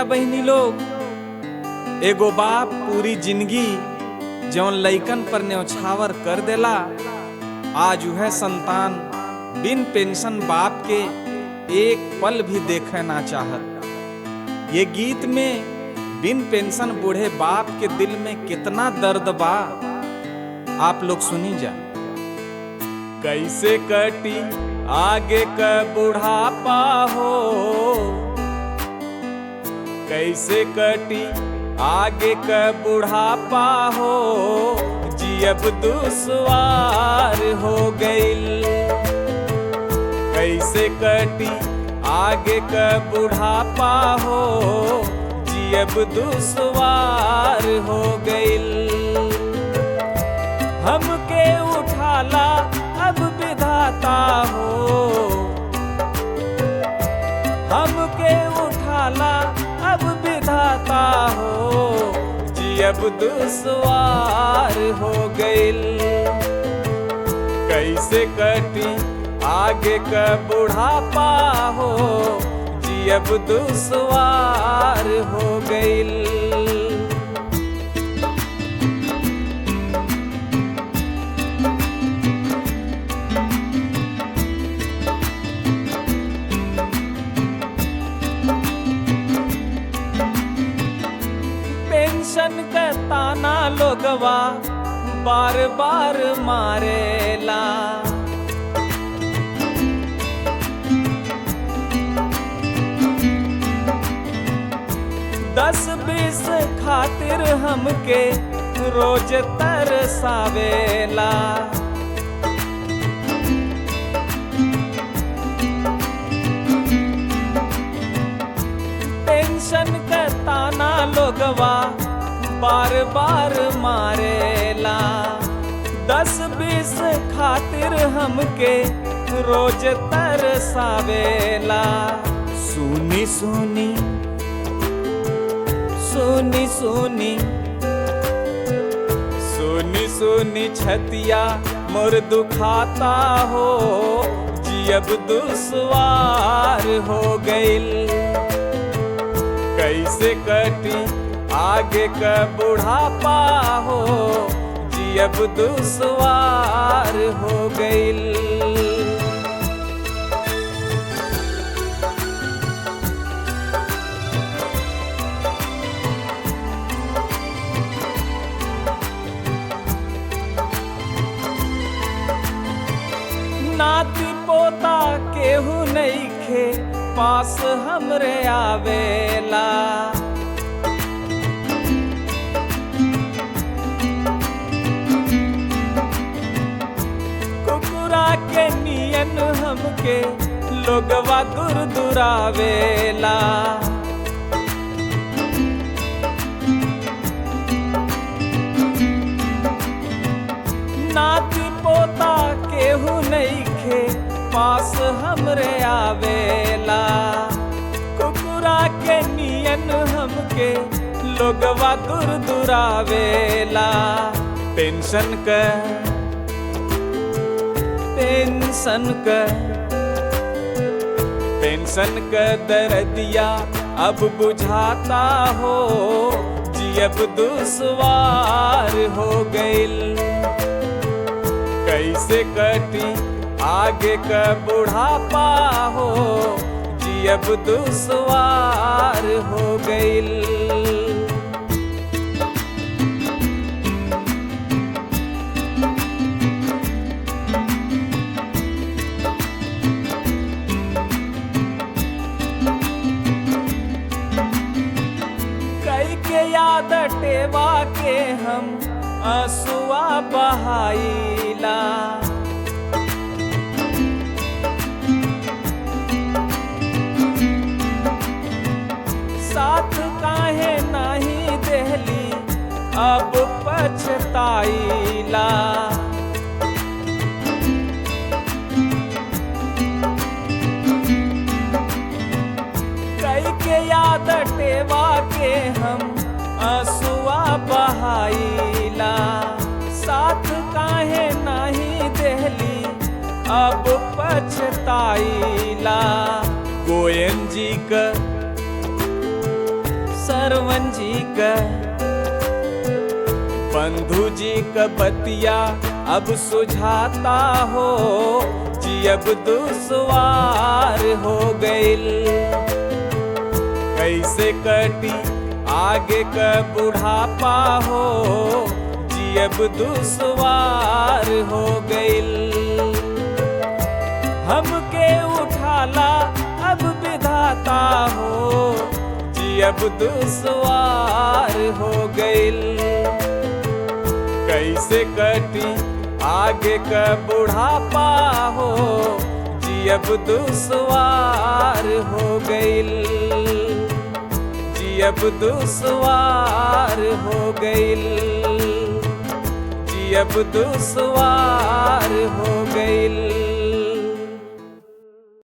भैया बहनी लोग, एगो बाप पूरी जिंदगी जौन लइकन पर न्यौछावर कर देला, आज वह संतान बिन पेंशन बाप के एक पल भी देखे ना चाहत। ये गीत में बिन पेंशन बूढ़े बाप के दिल में कितना दर्द बा, आप लोग सुनी जा। कैसे कटी आगे का बुढ़ापा हो, कैसे कटी आगे का बुढ़ापा हो, जियब दुश्वार हो गइल। कैसे कटी आगे का बुढ़ापा हो, जियब दुश्वार हो गइल। हमके उठाला अब विधाता हो, हमके उठाला अब विधाता हो, जियब दुश्वार हो गइल। कैसे कटी आगे का बुढ़ापा हो, जियब दुश्वार हो गइल। पेंशन का ताना लोगवा बार बार मारेला, 10-20 खातिर हमके रोज तरसावेला। पेंशन का ताना लोगवा बार बार मारेला, 10-20 खातिर हमके रोज तरसावेला। सुनी सुनी सुनी सुनी सुनी सुनी छतिया मोर दुखाता हो, जियब दुश्वार हो गइल। कैसे कटी आगे का बुढ़ापा हो, जियब दुश्वार हो गइल। नाती पोता केहू नइखे पास हमरे आवेला, कुकुरा के नियन हमके लोगवा दूर दुरावेला। नाती पोता केहू नइखे पास हमरे आवेला, कुकुरा के नियन हमके लोगवा दूर दुरावेला। पेंशन का दर्दिया अब बुझाता हो, जियब दुश्वार हो गइल। कैसे कटी आगे का बुढ़ापा हो, जियब दुश्वार हो गइल। कई के याद टेवा के हम आंसुआ बहाइला, साथ काहे नाही देहली अब पछताइला। कई के याद टेवा के हम आंसुआ बहाइला, साथ काहे नाही देहली अब पछताइला। गोयन जी का सरवन जी का बंधु जी का बतिया अब सुझाता हो जी अब दुश्वार हो गइल। कैसे कटी आगे का बुढ़ापा हो जी अब दुश्वार हो गइल। हमके उठाला अब विधाता हो जी अब दुश्वार हो गइल। कैसे कटी आगे का बुढ़ापा हो जी अब दुश्वार हो गइल जी अब दुश्वार हो गइल जी अब दुश्वार